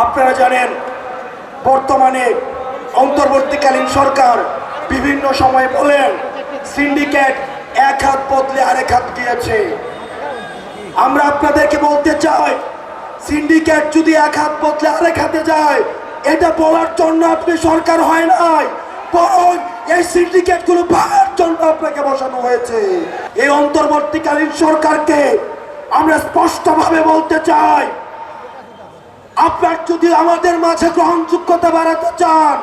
আপনারা জানেন বর্তমানে অন্তর্বর্তীকালীন সরকার বিভিন্ন সময় বলেন সিন্ডিকেট এক হাত বদলে আরেক হাত দিয়েছে। আমরা আপনাদেরকে বলতে চাই, সিন্ডিকেট যদি এক হাত বদলে আরেক হাতে যায়, এটা বলার জন্য আপনি সরকার হয় নাই, বরং এই সিন্ডিকেট গুলো ভাঙার জন্য আপনাকে বসানো হয়েছে। এই অন্তর্বর্তীকালীন সরকারকে আমরা স্পষ্টভাবে বলতে চাই, আপনার যদি আমাদের মাঝে গ্রহণযোগ্যতা বাড়াতে চান,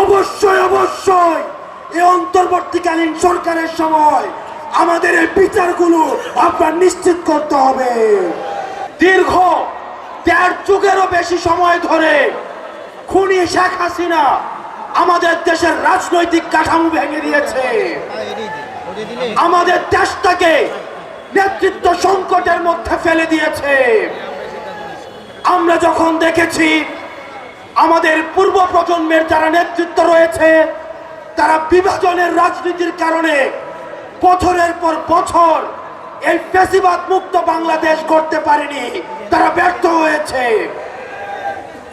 অবশ্যই অবশ্যই এই অন্তর্বর্তীকালীন সরকারের সময় আমাদের এই বিচারগুলো আপনার নিশ্চিত করতে হবে। দীর্ঘ ১.৫ যুগেরও বেশি সময় ধরে খুনি শেখ হাসিনা আমাদের দেশের রাজনৈতিক কাঠামো ভেঙে দিয়েছে, আমাদের দেশটাকে নেতৃত্ব সংকটের মধ্যে ফেলে দিয়েছে। আমরা যখন দেখেছি আমাদের পূর্ব প্রজন্মের যারা নেতৃত্ব রয়েছে, তারা বিভাজনের রাজনীতির কারণে বছরের পর বছর এই ফ্যাসিবাদ মুক্ত বাংলাদেশ করতে পারেনি, তারা ব্যর্থ হয়েছে।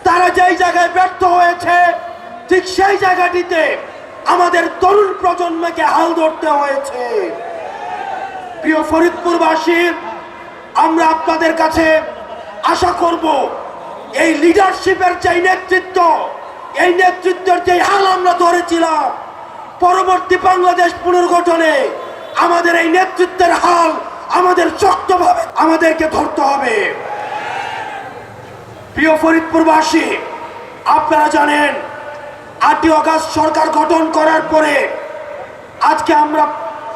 তারা যেই জায়গায় ব্যর্থ হয়েছে, ঠিক সেই জায়গাটিতে আমাদের তরুণ প্রজন্মকে হাল ধরতে হয়েছে। প্রিয় ফরিদপুরবাসী, আমরা আপনাদের কাছে আশা করব, এই লিডারশিপের যে নেতৃত্ব, এই নেতৃত্বের যে হাল আমরা ধরেছিলাম, পরবর্তী বাংলাদেশ পুনর্গঠনে আমাদের এই নেতৃত্বের হাল আমাদের শক্তভাবে আমাদেরকে ধরতে হবে। প্রিয় ফরিদপুরবাসী, আপনারা জানেন ৮ই আগস্ট সরকার গঠন করার পরে আজকে আমরা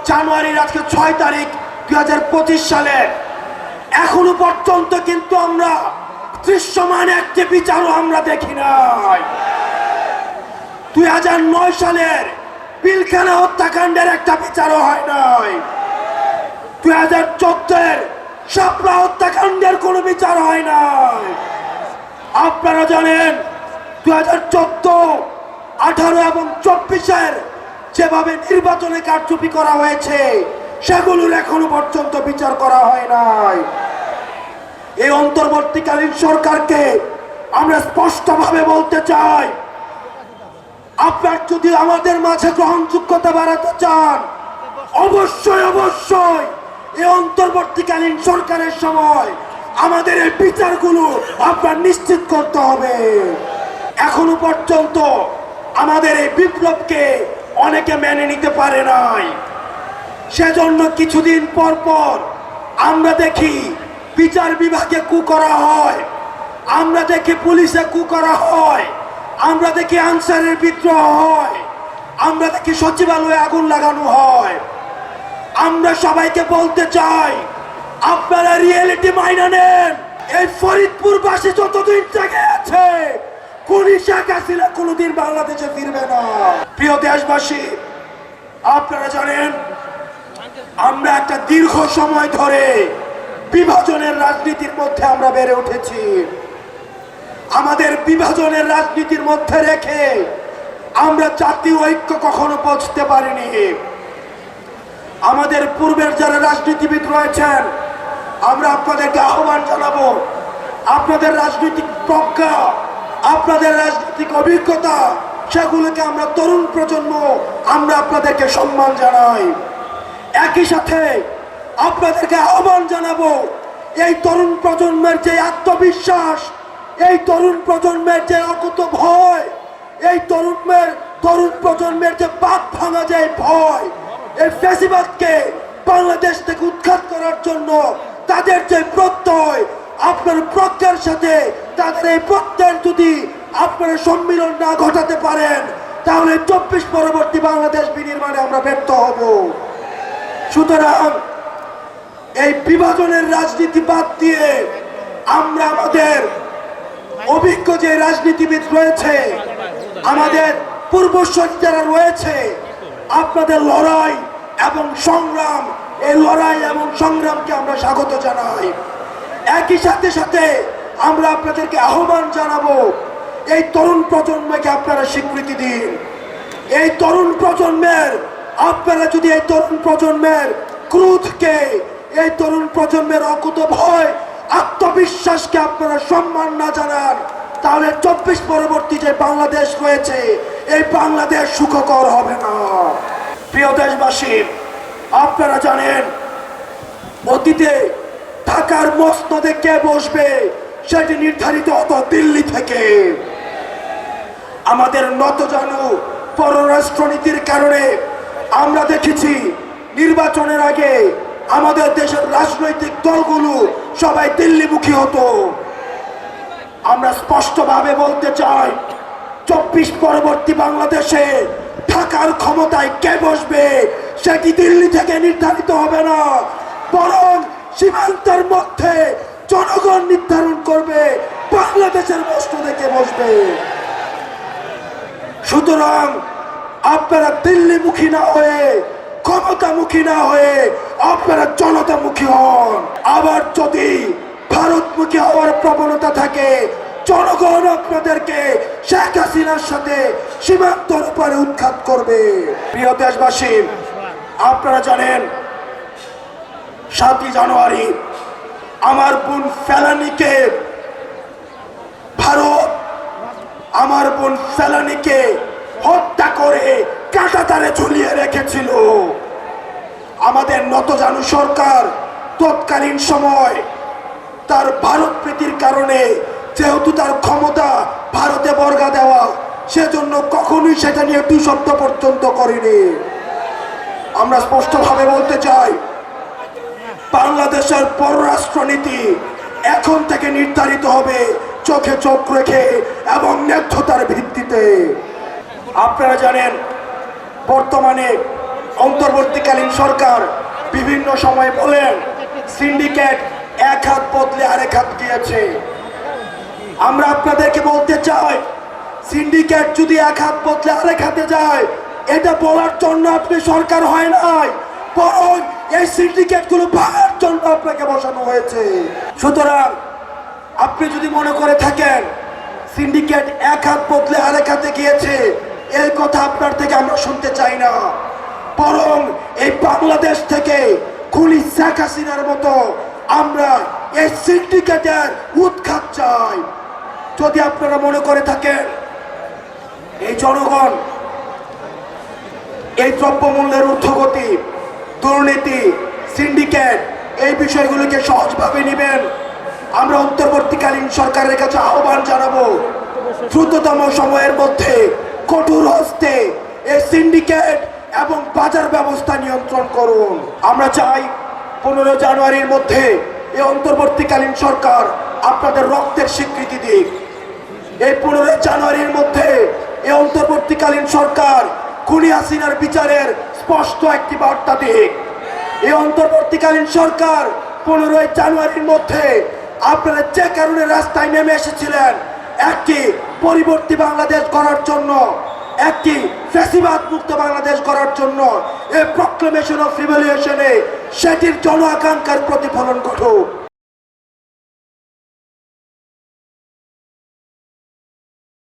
জানুয়ারির ৬ তারিখ ২০২৫ সালে এখনো পর্যন্ত কিন্তু আমরা দৃশ্যমান একটি বিচারও আমরা দেখি নাই। ২০০৯ সালের পিলখানা হত্যাকাণ্ডের একটা বিচারও হয় নাই। ২০১৪-এর শাপলা হত্যাকাণ্ডের কোনো বিচার হয় নাই। আপনারা জানেন ২০১৪, ১৮ এবং ২৪-এর যেভাবে নির্বাচনে কারচুপি করা হয়েছে, সেগুলোর এখনো পর্যন্ত বিচার করা হয় নাই। এই অন্তর্বর্তীকালীন সরকারকে আমরা স্পষ্টভাবে বলতে চাই, আপনার যদি আমাদের মাঝে গ্রহণযোগ্যতা বাড়াতে চান, অবশ্যই অবশ্যই এই অন্তর্বর্তীকালীন সরকারের সময় আমাদের এই বিচারগুলো আপনার নিশ্চিত করতে হবে। এখনো পর্যন্ত আমাদের এই বিপ্লবকে অনেকে মেনে নিতে পারে নাই, সেজন্য কিছুদিন পর পর আমরা দেখি বিচার বিভাগে কু করা হয়, আমরা দেখি পুলিশে কু করা হয়, আমরা দেখি আনসারের বিদ্রোহ হয়, আমরা দেখি সচিবালয়ে আগুন লাগানো হয়। আমরা সবাইকে বলতে চাই, আপনারা রিয়েলিটি মাইনা নেন। এই ফরিদপুরবাসী যতদিন জেগে আছে, খুনি শেখ হাসিনা কোনোদিন বাংলাদেশে ফিরবে না। প্রিয় দেশবাসী, আপনারা জানেন আমরা একটা দীর্ঘ সময় ধরে বিভাজনের রাজনীতির মধ্যে আমরা বেড়ে উঠেছি। আমাদের বিভাজনের রাজনীতির মধ্যে রেখে আমরা জাতীয় ঐক্য কখনো পৌঁছতে পারিনি। আমাদের পূর্বের যারা রাজনীতিবিদ রয়েছেন, আমরা আপনাদেরকে আহ্বান জানাবো, আপনাদের রাজনৈতিক প্রজ্ঞা, আপনাদের রাজনৈতিক অভিজ্ঞতা, সেগুলোকে আমরা তরুণ প্রজন্ম আমরা আপনাদেরকে সম্মান জানাই। একই সাথে আপনাদেরকে আহ্বান জানাবো, এই তরুণ প্রজন্মের যে আত্মবিশ্বাস, এই তরুণ প্রজন্মের যে অকুত ভয়, এই তরুণ প্রজন্মের যে বাঁধ ভাঙা যে ভয়, এই ফ্যাসিবাদকে বাংলাদেশ থেকে উৎখাত করার জন্য তাদের যে প্রত্যয়, আপনার প্রজ্ঞার সাথে তাদের এই প্রত্যয়ের যদি আপনারা সম্মিলন না ঘটাতে পারেন, তাহলে ২৪ পরবর্তী বাংলাদেশ বিনির্মাণে আমরা ব্যর্থ হব। সুতরাং এই বিভাজনের রাজনীতি বাদ দিয়ে আমরা আমাদের অভিজ্ঞ যে রাজনীতিবিদ রয়েছে, আমাদের পূর্বসূরি যারা রয়েছে, আপনাদের লড়াই এবং সংগ্রাম, এই লড়াই এবং সংগ্রামকে আমরা স্বাগত জানাই। একই সাথে সাথে আমরা আপনাদেরকে আহ্বান জানাবো, এই তরুণ প্রজন্মকে আপনারা স্বীকৃতি দিন। এই তরুণ প্রজন্মের আপনারা যদি এই তরুণ প্রজন্মের ক্রোধকে, এই তরুণ প্রজন্মের অকুত ভয়, আত্মবিশ্বাসকে আপনারা সম্মান না জানান, তাহলে 24 পরবর্তী যে বাংলাদেশ রয়েছে এই বাংলাদেশ সুখকর হবে না। প্রিয় দেশবাসী, আপনারা জানেন অতীতে ঢাকার মসনদে কে বসবে সেটি নির্ধারিত হতো দিল্লি থেকে। আমাদের নতজানু পররাষ্ট্রনীতির কারণে আমরা দেখেছি নির্বাচনের আগে আমাদের দেশের রাজনৈতিক দলগুলো সবাই দিল্লিমুখী হতো। আমরা স্পষ্টভাবে বলতে চাই 24 পরবর্তী বাংলাদেশে ঢাকার ক্ষমতায় কে বসবে সেটি দিল্লি থেকে নির্ধারিত হবে না, বরং সীমান্তের মধ্যে জনগণ নির্ধারণ করবে বাংলাদেশের মসনদে কে বসবে। সুতরাং আপনারা দিল্লিমুখী না হয়ে, ক্ষমতামুখী না হয়ে আপনারা জনতামুখী হন। আবার যদি ভারতমুখী হওয়ার প্রবণতা থাকে, জনগণ আপনাদেরকে শেখ হাসিনার সাথে সীমান্তর উপরে উৎখাত করবে। প্রিয় দেশবাসী, আপনারা জানেন 7ই জানুয়ারি আমার বোন ফেলানীকে ভারত আমার বোন ফেলানীকে হত্যা করে কাঁটাতারে ঝুলিয়ে রেখেছিল। আমাদের নতজানু সরকার তৎকালীন সময় তার ভারত প্রীতির কারণে, যেহেতু তার ক্ষমতা ভারতে বর্গা দেওয়া, সেজন্য কখনোই সেটা নিয়ে 2 শব্দ পর্যন্ত করেনি। আমরা স্পষ্টভাবে বলতে চাই, বাংলাদেশের পররাষ্ট্রনীতি এখন থেকে নির্ধারিত হবে চোখে চোখ রেখে এবং ন্যায্যতার ভিত্তিতে। আপনারা জানেন বর্তমানে অন্তর্বর্তীকালীন সরকার বিভিন্ন সময় বলেন সিন্ডিকেট এক হাত বদলে আরেক হাত গিয়েছে। আমরা আপনাদেরকে বলতে চাই, সিন্ডিকেট যদি এক হাত বদলে আরেক হাতে যায় এটা বলার জন্য আপনি সরকার হয় নাই, বরং এই সিন্ডিকেট গুলো ভাঙার জন্য আপনাকে বসানো হয়েছে। সুতরাং আপনি যদি মনে করে থাকেন সিন্ডিকেট এক হাত বদলে আরেক হাতে গিয়েছে, এই কথা আপনার থেকে আমরা শুনতে চাই না, বরং এই বাংলাদেশ থেকে খুনি শেখ হাসিনার মতো আমরা এই সিন্ডিকেটের উৎখাত চাই। যদি আপনারা মনে করে থাকেন এই জনগণ এই দ্রব্যমূল্যের ঊর্ধ্বগতি, দুর্নীতি, সিন্ডিকেট এই বিষয়গুলোকে সহজভাবে নেবেন, আমরা অন্তর্বর্তীকালীন সরকারের কাছে আহ্বান জানাবো দ্রুততম সময়ের মধ্যে কঠোর হস্তে এই সিন্ডিকেট এবং বাজার ব্যবস্থা নিয়ন্ত্রণ করুন। আমরা চাই 15 জানুয়ারির মধ্যে এই অন্তর্বর্তীকালীন সরকার আপনাদের রক্তের স্বীকৃতি দিক। এই 15 জানুয়ারির মধ্যে এই অন্তর্বর্তীকালীন সরকার খুনি হাসিনার বিচারের স্পষ্ট একটি বার্তা দিক। এই অন্তর্বর্তীকালীন সরকার 15 জানুয়ারির মধ্যে আপনারা যে কারণে রাস্তায় নেমে এসেছিলেন একটি পরিবর্তী বাংলাদেশ গড়ার জন্য, একটি ফ্যাসিবাদ মুক্ত বাংলাদেশ গড়ার জন্য, এই প্রক্লেমেশন অফ রিভলিউশনে সেটির জন আকাঙ্ক্ষার প্রতিফলন ঘটুক।